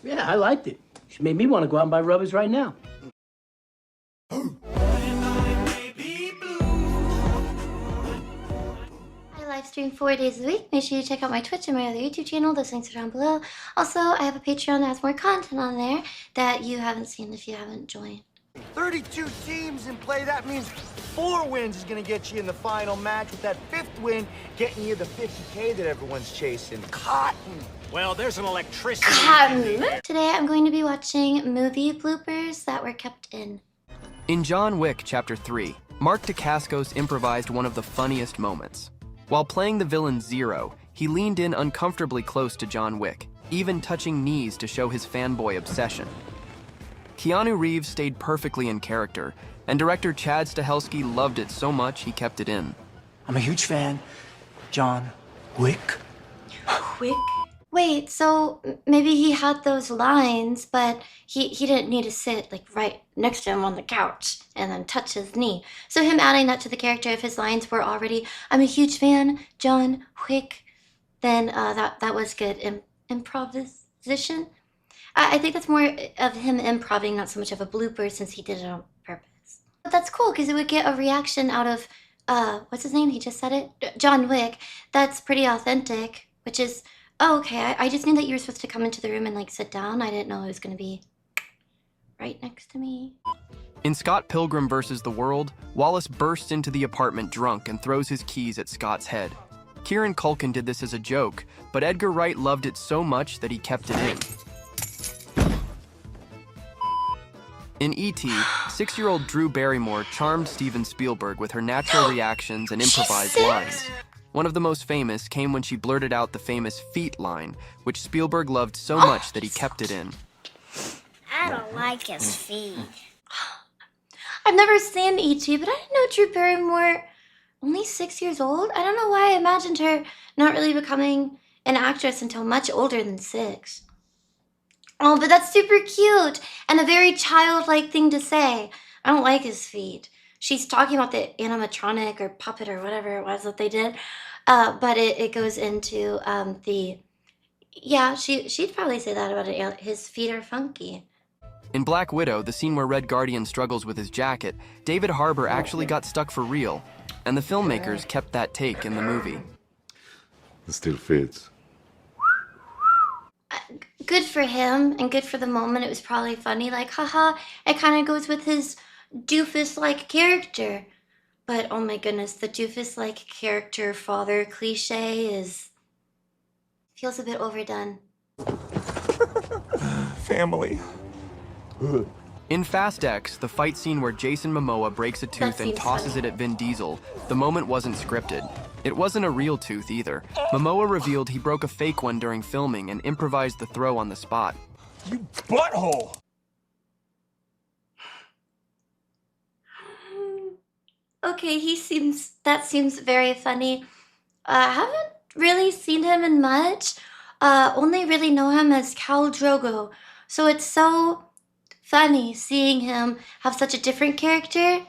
Yeah, I liked it. She made me want to go out and buy rubbers right now. I live stream 4 days a week. Make sure you check out my Twitch and my other YouTube channel. Those links are down below. Also, I have a Patreon that has more content on there that you haven't seen if you haven't joined. 32 teams in play. That means 4 wins is going to get you in the final match, with that 5th win getting you the $50K that everyone's chasing. Cotton. Well, there's an electricity. Today, I'm going to be watching movie bloopers that were kept in. In John Wick Chapter 3, Mark Dacascos improvised one of the funniest moments. While playing the villain Zero, he leaned in uncomfortably close to John Wick, even touching knees to show his fanboy obsession. Keanu Reeves stayed perfectly in character, and director Chad Stahelski loved it so much he kept it in. I'm a huge fan. John Wick. Wick? Wait, so maybe he had those lines, but he didn't need to sit like right next to him on the couch and then touch his knee. So him adding that to the character, if his lines were already, I'm a huge fan, John Wick, then that was good. Improvisation? I think that's more of him improvising, not so much of a blooper, since he did it on purpose. But that's cool, because it would get a reaction out of, what's his name? He just said it? John Wick. That's pretty authentic, which is, oh, okay, I just knew that you were supposed to come into the room and, like, sit down. I didn't know it was going to be right next to me. In Scott Pilgrim vs. the World, Wallace bursts into the apartment drunk and throws his keys at Scott's head. Kieran Culkin did this as a joke, but Edgar Wright loved it so much that he kept it in. In E.T., 6-year-old Drew Barrymore charmed Steven Spielberg with her natural reactions and improvised lines. One of the most famous came when she blurted out the famous feet line, which Spielberg loved so much that he kept it in. I don't like his feet. I've never seen E.T., but I didn't know Drew Barrymore, only 6 years old? I don't know why I imagined her not really becoming an actress until much older than 6. Oh, but that's super cute and a very childlike thing to say. I don't like his feet. She's talking about the animatronic or puppet or whatever it was that they did, but it goes into she'd probably say that about it. His feet are funky. In Black Widow, the scene where Red Guardian struggles with his jacket, David Harbour actually got stuck for real, and the filmmakers kept that take in the movie. It still fits. Good for him, and good for the moment. It was probably funny, like, haha, it kind of goes with his doofus-like character. But, oh my goodness, the doofus-like character father cliche feels a bit overdone. Family. In Fast X, the fight scene where Jason Momoa breaks a tooth and tosses it at Vin Diesel, the moment wasn't scripted. It wasn't a real tooth either. Momoa revealed he broke a fake one during filming and improvised the throw on the spot. You butthole! Okay, that seems very funny. I haven't really seen him in much. Only really know him as Khal Drogo. So it's so funny seeing him have such a different character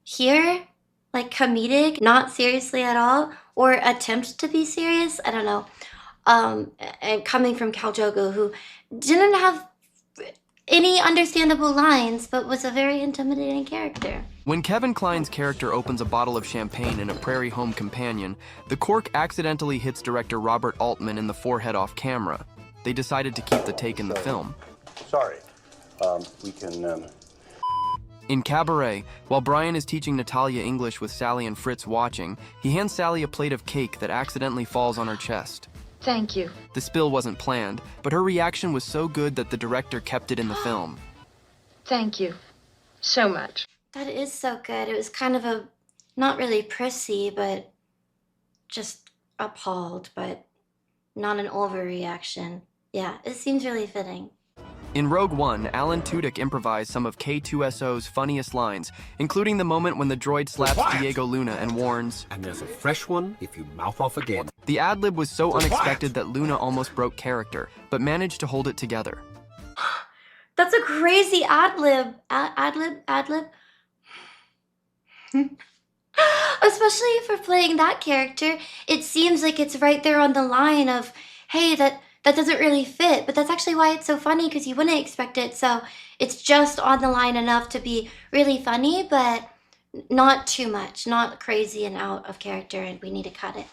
here, like comedic, not seriously at all, or attempt to be serious, I don't know. And coming from Khal Drogo, who didn't have any understandable lines, but was a very intimidating character. When Kevin Kline's character opens a bottle of champagne in a Prairie Home Companion, the cork accidentally hits director Robert Altman in the forehead off camera. They decided to keep the take in the film. Sorry. We can, In Cabaret, while Brian is teaching Natalia English with Sally and Fritz watching, he hands Sally a plate of cake that accidentally falls on her chest. Thank you. The spill wasn't planned, but her reaction was so good that the director kept it in the film. Thank you. So much. That is so good. It was kind of a, not really prissy, but just appalled, but not an overreaction. Yeah, it seems really fitting. In Rogue One, Alan Tudyk improvised some of K2SO's funniest lines, including the moment when the droid slaps Diego Luna and warns, And there's a fresh one if you mouth off again. The ad-lib was so unexpected that Luna almost broke character, but managed to hold it together. That's a crazy ad-lib. Ad-lib? Especially for playing that character, it seems like it's right there on the line of, hey, that that doesn't really fit, but that's actually why it's so funny, because you wouldn't expect it. So it's just on the line enough to be really funny, but not too much, not crazy and out of character, and we need to cut it.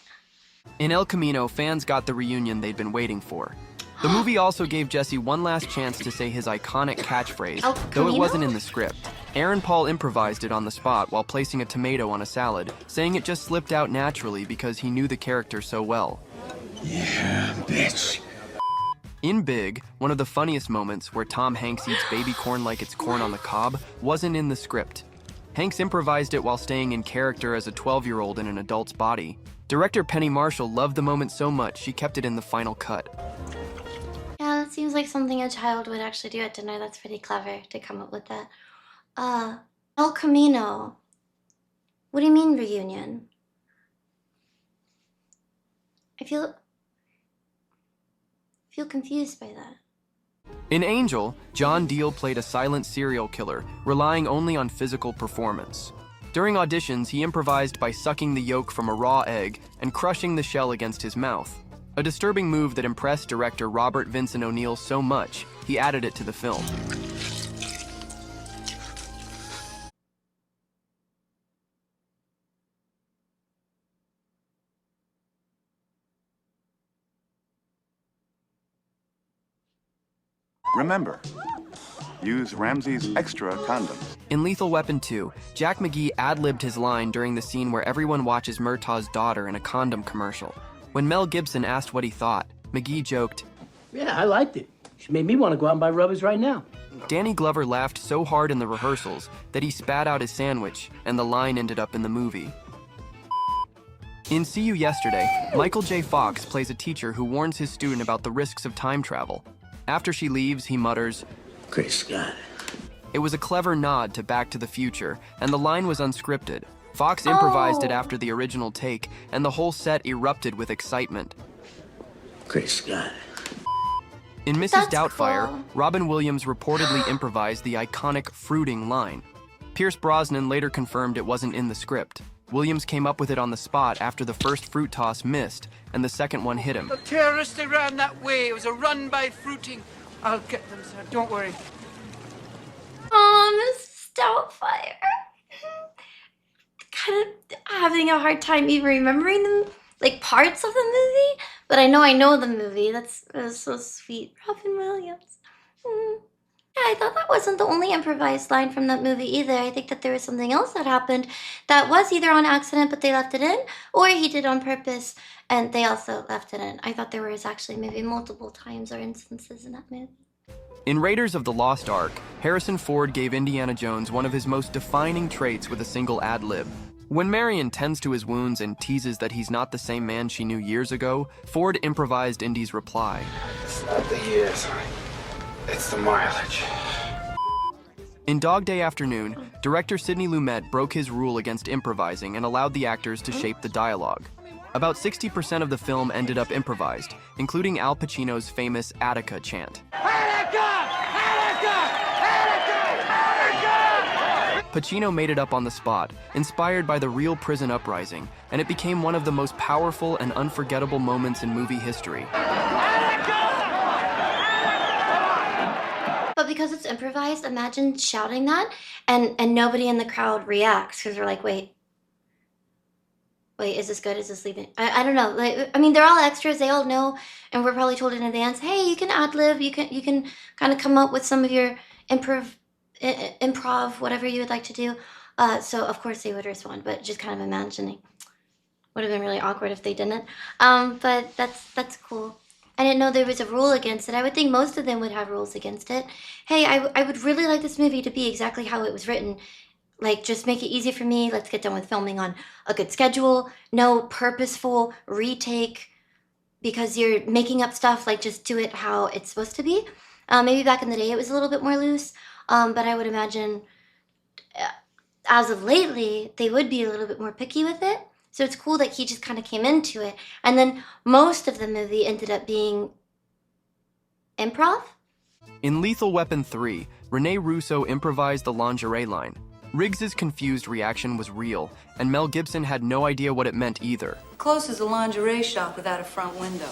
In El Camino, fans got the reunion they'd been waiting for. The movie also gave Jesse one last chance to say his iconic catchphrase, though it wasn't in the script. Aaron Paul improvised it on the spot while placing a tomato on a salad, saying it just slipped out naturally because he knew the character so well. Yeah, bitch. In Big, one of the funniest moments, where Tom Hanks eats baby corn like it's corn on the cob, wasn't in the script. Hanks improvised it while staying in character as a 12-year-old in an adult's body. Director Penny Marshall loved the moment so much she kept it in the final cut. Yeah, that seems like something a child would actually do at dinner. That's pretty clever to come up with that. El Camino. What do you mean reunion? I feel confused by that. In Angel, John Deal played a silent serial killer, relying only on physical performance. During auditions, he improvised by sucking the yolk from a raw egg and crushing the shell against his mouth. A disturbing move that impressed director Robert Vincent O'Neill so much, he added it to the film. Remember, use Ramsey's Extra condoms. In Lethal Weapon 2, Jack McGee ad-libbed his line during the scene where everyone watches Murtaugh's daughter in a condom commercial. When Mel Gibson asked what he thought, McGee joked, Yeah, I liked it. She made me want to go out and buy rubbers right now. Danny Glover laughed so hard in the rehearsals that he spat out his sandwich, and the line ended up in the movie. In See You Yesterday, Michael J. Fox plays a teacher who warns his student about the risks of time travel. After she leaves, he mutters, Great Scott. It was a clever nod to Back to the Future, and the line was unscripted. Fox improvised it after the original take, and the whole set erupted with excitement. Great Scott. In Mrs. That's Doubtfire, cool. Robin Williams reportedly improvised the iconic fruiting line. Pierce Brosnan later confirmed it wasn't in the script. Williams came up with it on the spot after the first fruit toss missed, and the second one hit him. The terrorists, they ran that way. It was a run by fruiting. I'll get them, sir. Don't worry. Oh, Mrs. Doubtfire. Kind of having a hard time even remembering them, like parts of the movie, but I know the movie. That was so sweet. Robin Williams. Yeah, I thought that wasn't the only improvised line from that movie either. I think that there was something else that happened that was either on accident but they left it in, or he did on purpose and they also left it in. I thought there was actually maybe multiple times or instances in that movie. In Raiders of the Lost Ark, Harrison Ford gave Indiana Jones one of his most defining traits with a single ad-lib. When Marion tends to his wounds and teases that he's not the same man she knew years ago, Ford improvised Indy's reply. It's not the years, it's the mileage. In Dog Day Afternoon, director Sidney Lumet broke his rule against improvising and allowed the actors to shape the dialogue. About 60% of the film ended up improvised, including Al Pacino's famous Attica chant. Pacino made it up on the spot, inspired by the real prison uprising, and it became one of the most powerful and unforgettable moments in movie history. But because it's improvised, imagine shouting that and nobody in the crowd reacts because they're like, wait, is this good? Is this leaving? I don't know. Like, I mean, they're all extras. They all know, and we're probably told in advance, hey, you can ad-lib. You can kind of come up with some of your improv, whatever you would like to do. So of course they would respond, but just kind of imagining. Would have been really awkward if they didn't. But that's cool. I didn't know there was a rule against it. I would think most of them would have rules against it. Hey, I would really like this movie to be exactly how it was written. Like, just make it easy for me. Let's get done with filming on a good schedule. No purposeful retake because you're making up stuff. Like, just do it how it's supposed to be. Maybe back in the day it was a little bit more loose. But I would imagine as of lately, they would be a little bit more picky with it. So it's cool that he just kind of came into it. And then most of the movie ended up being improv. In Lethal Weapon 3, Rene Russo improvised the lingerie line. Riggs's confused reaction was real, and Mel Gibson had no idea what it meant either. Close as a lingerie shop without a front window.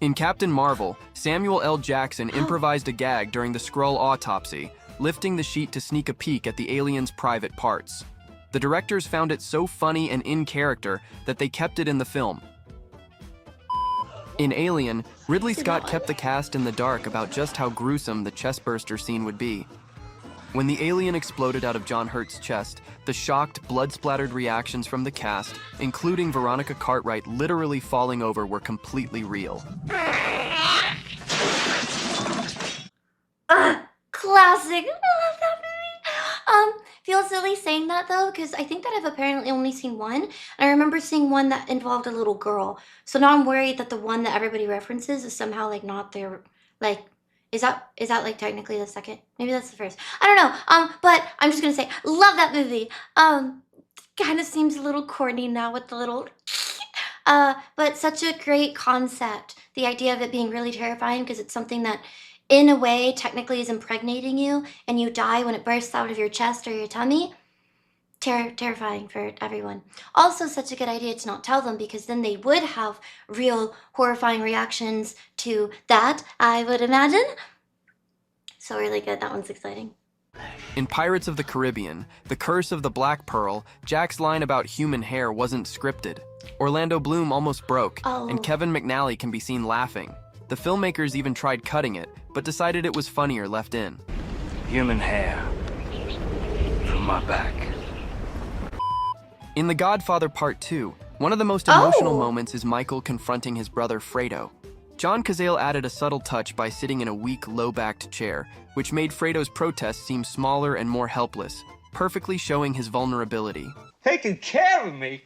In Captain Marvel, Samuel L. Jackson improvised a gag during the Skrull autopsy, lifting the sheet to sneak a peek at the alien's private parts. The directors found it so funny and in character that they kept it in the film. In Alien, Ridley Scott kept the cast in the dark about just how gruesome the chestburster scene would be. When the alien exploded out of John Hurt's chest, the shocked, blood-splattered reactions from the cast, including Veronica Cartwright literally falling over, were completely real. Classic. I love that movie. Feels silly saying that though, because I think that I've apparently only seen one. I remember seeing one that involved a little girl. So now I'm worried that the one that everybody references is somehow like not their, like, is that like technically the second? Maybe that's the first. I don't know. But I'm just gonna say, love that movie. Kind of seems a little corny now with the little but such a great concept. The idea of it being really terrifying because it's something that in a way technically is impregnating you and you die when it bursts out of your chest or your tummy. Terrifying for everyone. Also such a good idea to not tell them because then they would have real horrifying reactions to that, I would imagine. So really good, that one's exciting. In Pirates of the Caribbean, The Curse of the Black Pearl, Jack's line about human hair wasn't scripted. Orlando Bloom almost broke, and Kevin McNally can be seen laughing. The filmmakers even tried cutting it, but decided it was funnier left in. Human hair from my back. In The Godfather Part 2, one of the most emotional moments is Michael confronting his brother Fredo. John Cazale added a subtle touch by sitting in a weak, low-backed chair, which made Fredo's protest seem smaller and more helpless, perfectly showing his vulnerability. Taking care of me?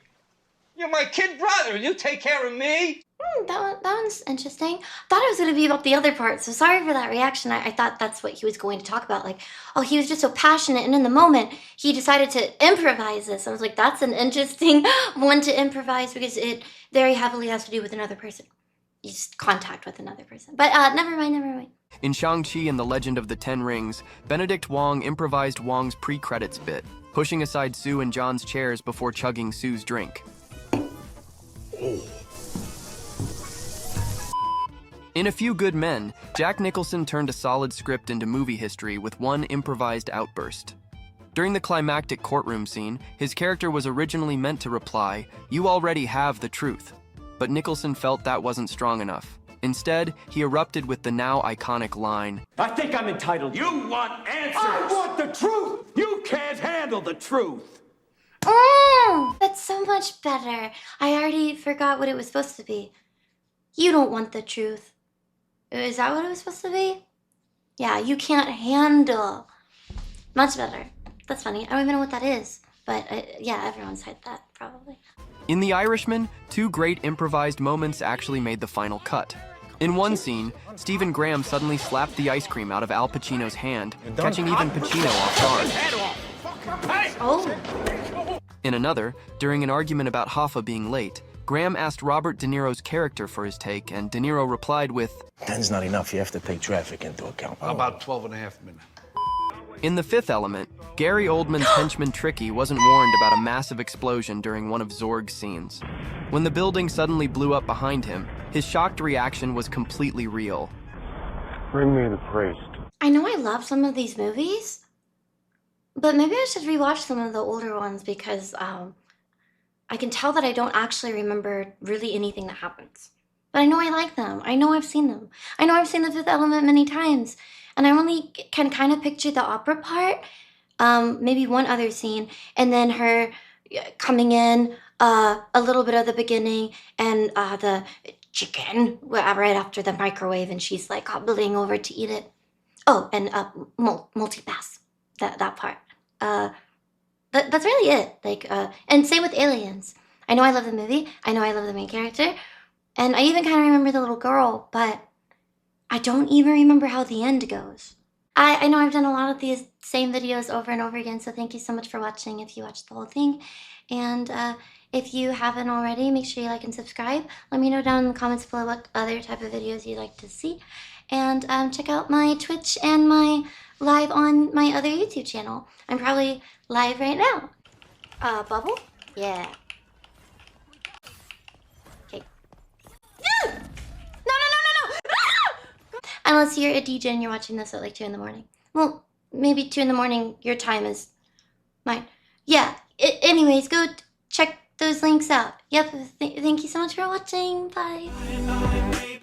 You're my kid brother, and you take care of me? That one's interesting. Thought it was going to be about the other part, so sorry for that reaction. I thought that's what he was going to talk about. Like, oh, he was just so passionate, and in the moment, he decided to improvise this. I was like, that's an interesting one to improvise because it very heavily has to do with another person. You just contact with another person. But never mind. In Shang-Chi and the Legend of the Ten Rings, Benedict Wong improvised Wong's pre-credits bit, pushing aside Sue and John's chairs before chugging Sue's drink. In A Few Good Men, Jack Nicholson turned a solid script into movie history with one improvised outburst. During the climactic courtroom scene, his character was originally meant to reply, "You already have the truth." But Nicholson felt that wasn't strong enough. Instead, he erupted with the now iconic line, I think I'm entitled. You want answers! I want the truth! You can't handle the truth! That's so much better. I already forgot what it was supposed to be. You don't want the truth. Is that what it was supposed to be? Yeah, you can't handle. Much better. That's funny. I don't even know what that is. But yeah, everyone's heard that, probably. In The Irishman, two great improvised moments actually made the final cut. In one scene, Stephen Graham suddenly slapped the ice cream out of Al Pacino's hand, catching even Pacino off guard. In another, during an argument about Hoffa being late, Graham asked Robert De Niro's character for his take, and De Niro replied with, "10's not enough. You have to take traffic into account." About 12 and a half minutes. In The Fifth Element, Gary Oldman's henchman Tricky wasn't warned about a massive explosion during one of Zorg's scenes. When the building suddenly blew up behind him, his shocked reaction was completely real. Bring me the priest. I know I love some of these movies, but maybe I should rewatch some of the older ones because I can tell that I don't actually remember really anything that happens. But I know I like them. I know I've seen them. I know I've seen The Fifth Element many times. And I only can kind of picture the opera part, maybe one other scene, and then her coming in, a little bit of the beginning, and the chicken right after the microwave, and she's like hobbling over to eat it. Oh, and multipass, that part. That's really it. Like, and same with Aliens. I know I love the movie. I know I love the main character, and I even kind of remember the little girl, but I don't even remember how the end goes. I know I've done a lot of these same videos over and over again, so thank you so much for watching if you watched the whole thing. And if you haven't already, make sure you like and subscribe. Let me know down in the comments below what other type of videos you'd like to see. And check out my Twitch and my live on my other YouTube channel. I'm probably live right now. Bubble? Yeah. Okay. No! No! Unless you're a DJ and you're watching this at like 2 in the morning. Well, maybe 2 in the morning, your time is mine. Yeah, anyways, go check those links out. Yep, thank you so much for watching. Bye.